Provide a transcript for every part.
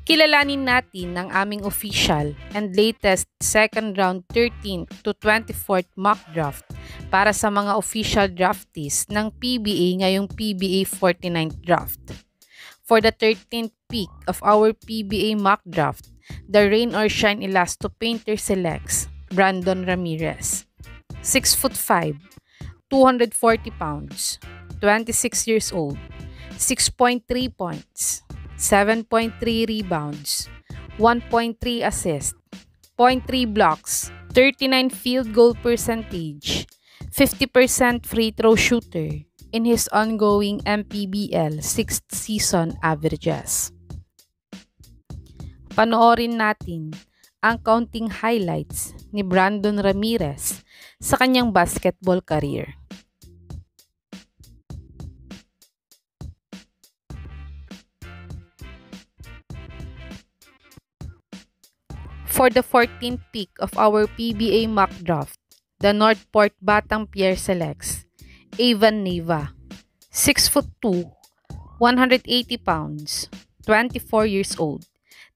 Kilalanin natin ang aming official and latest second round 13th to 24th mock draft para sa mga official draftees ng PBA ngayong PBA 49th draft. For the 13th pick of our PBA mock draft, the Rain or Shine Elasto Painter selects Brandon Ramirez. 6'5", 240 pounds, 26 years old, 6.3 points, 7.3 rebounds, 1.3 assists, 0.3 blocks, 39 field goal percentage, 50% free throw shooter in his ongoing MPBL 6th season averages. Panoorin natin ang counting highlights ni Brandon Ramirez sa kanyang basketball career. For the 14th pick of our PBA mock draft, the Northport Batang Pier selects Evan Neva, 6'2", 180 pounds, 24 years old,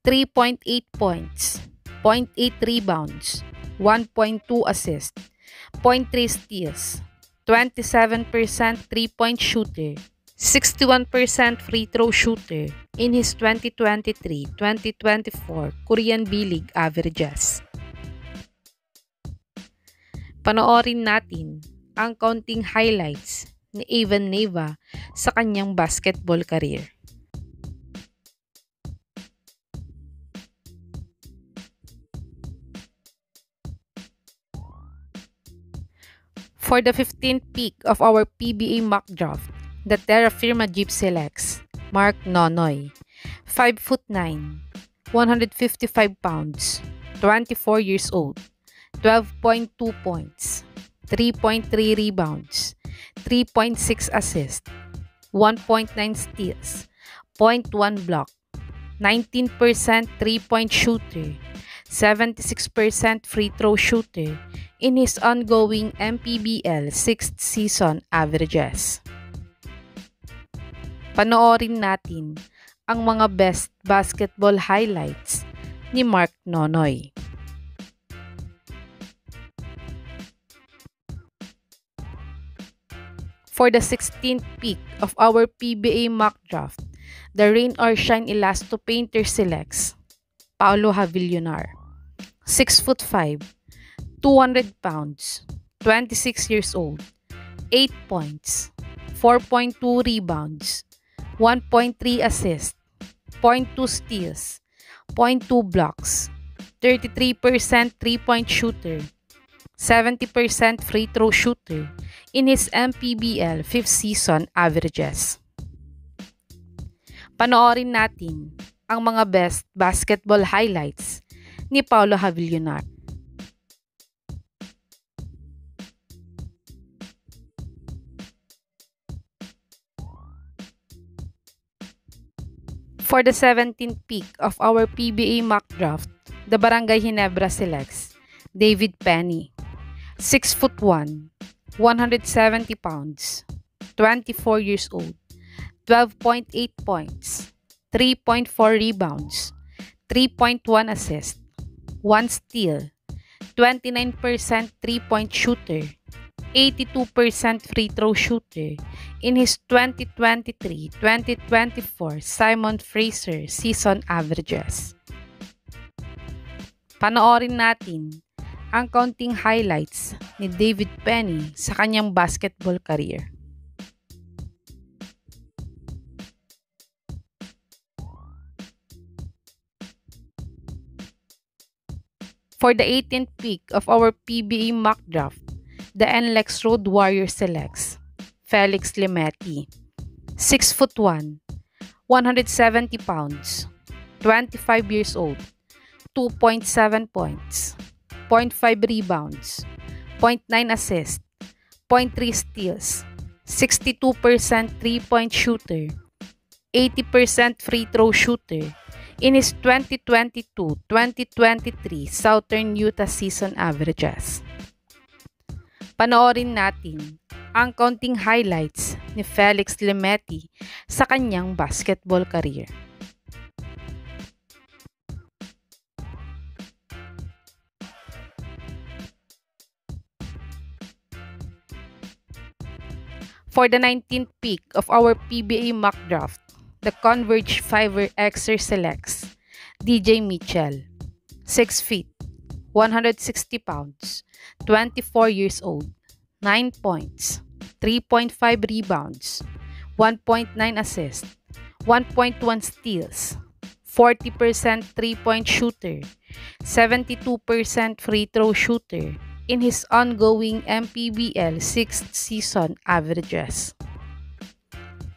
3.8 points, 0.8 rebounds, 1.2 assists, 0.3 steals, 27% three-point shooter, 61% free throw shooter in his 2023-2024 Korean B-League averages. Panoorin natin ang counting highlights ni Evan Neva sa kanyang basketball career. For the 15th pick of our PBA mock draft, the Terra Firma Jeep selects Mark Nonoy, 5'9", 155 pounds, 24 years old, 12.2 points, 3.3 rebounds, 3.6 assists, 1.9 steals, 0.1 block, 19% three-point shooter, 76% free throw shooter in his ongoing MPBL 6th season averages. Panoorin natin ang mga best basketball highlights ni Mark Nonoy. For the 16th pick of our PBA mock draft, the Rain or Shine Elasto Painter selects Paulo Havillonar, 6'5", 200 pounds, 26 years old, 8 points, 4.2 rebounds, 1.3 assists, 0.2 steals, 0.2 blocks, 33% three-point shooter, 70% free throw shooter in his MPBL 5th season averages. Panoorin natin ang mga best basketball highlights ni Paulo Havillonar. For the 17th pick of our PBA mock draft, the Barangay Ginebra selects David Penny, 6'1", 170 pounds, 24 years old, 12.8 points, 3.4 rebounds, 3.1 assists, 1 steal, 29% three-point shooter, 82% free throw shooter in his 2023-2024 Simon Fraser season averages. Panoorin natin ang counting highlights ni David Penny sa kanyang basketball career. For the 18th pick of our PBA mock draft, the NLEX Road Warrior selects Felix Limetti, 6'1", 170 pounds, 25 years old, 2.7 points, 0.5 rebounds, 0.9 assists, 0.3 steals, 62% three-point shooter, 80% free throw shooter in his 2022-2023 Southern Utah season averages. Panoorin natin ang counting highlights ni Felix Limetti sa kanyang basketball career. For the 19th pick of our PBA mock draft, the Converge Fiverr Xer selects DJ Mitchell, 6 feet, 160 pounds, 24 years old, 9 points, 3.5 rebounds, 1.9 assists, 1.1 steals, 40% three-point shooter, 72% free throw shooter in his ongoing MPBL 6th season averages.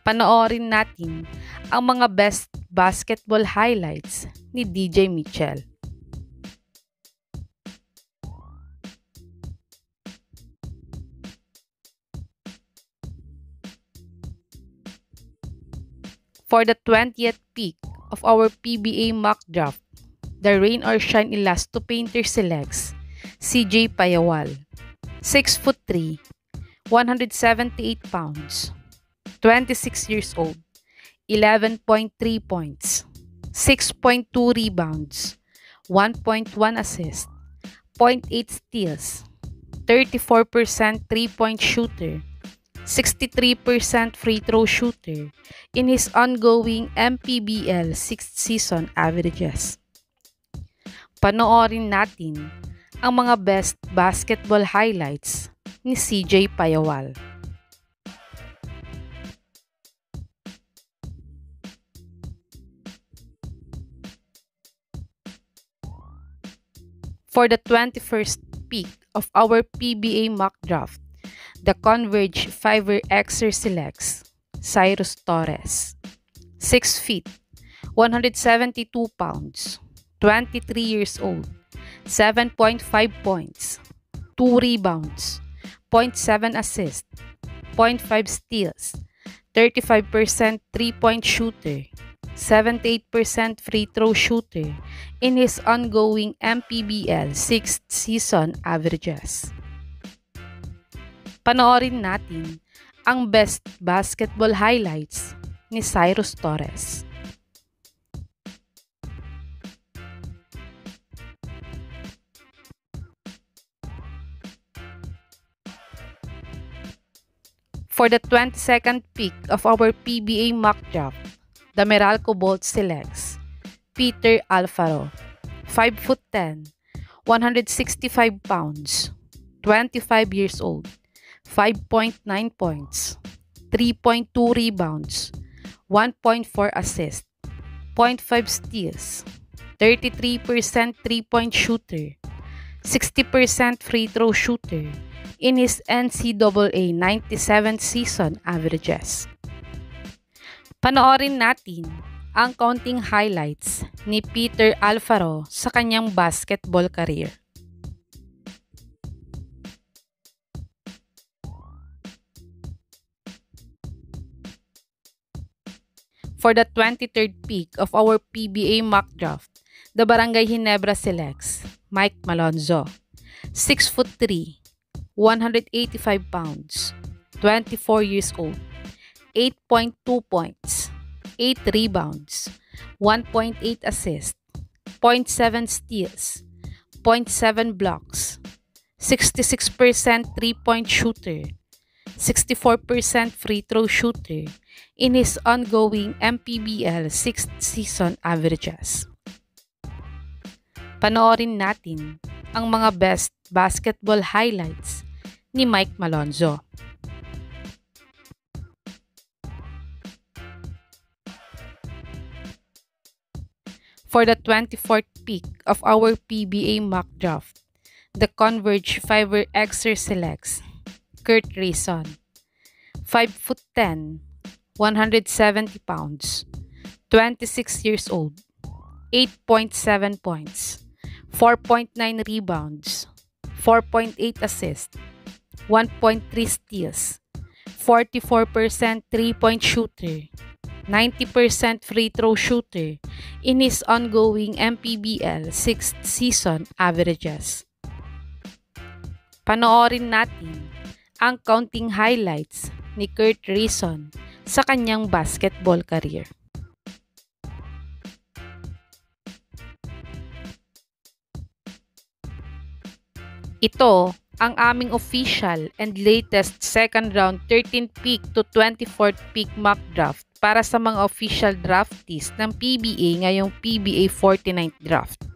Panoorin natin ang mga best basketball highlights ni DJ Mitchell. For the 20th pick of our PBA mock draft, the Rain or Shine Elasto Painter selects CJ Payawal, 6'3", 178 pounds, 26 years old, 11.3 points, 6.2 rebounds, 1.1 assists, 0.8 steals, 34% three-point shooter, 63% free throw shooter in his ongoing MPBL 6th season averages. Panoorin natin ang mga best basketball highlights ni CJ Payawal. For the 21st pick of our PBA mock draft, the Converge Fiverr Xer selects Cyrus Torres, 6 feet, 172 pounds, 23 years old, 7.5 points, 2 rebounds, 0.7 assists, 0.5 steals, 35% three-point shooter, 78% free throw shooter in his ongoing MPBL 6th season averages. Panoorin natin ang best basketball highlights ni Cyrus Torres. For the 22nd pick of our PBA mock draft, the Meralco Bolt selects Peter Alfaro, 5'10", 165 pounds, 25 years old, 5.9 points, 3.2 rebounds, 1.4 assists, 0.5 steals, 33% three-point shooter, 60% free throw shooter in his NCAA 97th season averages. Panoorin natin ang counting highlights ni Peter Alfaro sa kanyang basketball career. For the 23rd pick of our PBA mock draft, the Barangay Ginebra selects Mike Malonzo, 6'3", 185 pounds, 24 years old, 8.2 points, 8 rebounds, 1.8 assists, 0.7 steals, 0.7 blocks, 66% three-point shooter, 64% free throw shooter in his ongoing MPBL 6th season averages. Panoorin natin ang mga best basketball highlights ni Mike Malonzo. For the 24th pick of our PBA mock draft, the Converge Fiverr Xer selects Kurt Rayson, 5'10", 170 pounds, 26 years old, 8.7 points, 4.9 rebounds, 4.8 assists, 1.3 steals, 44% three-point shooter, 90% free throw shooter in his ongoing MPBL 6th season averages. Panoorin natin ang counting highlights ni Kurt Rayson sa kanyang basketball career. Ito ang aming official and latest second round 13th pick to 24th pick mock draft para sa mga official draftees ng PBA ngayong PBA 49th draft.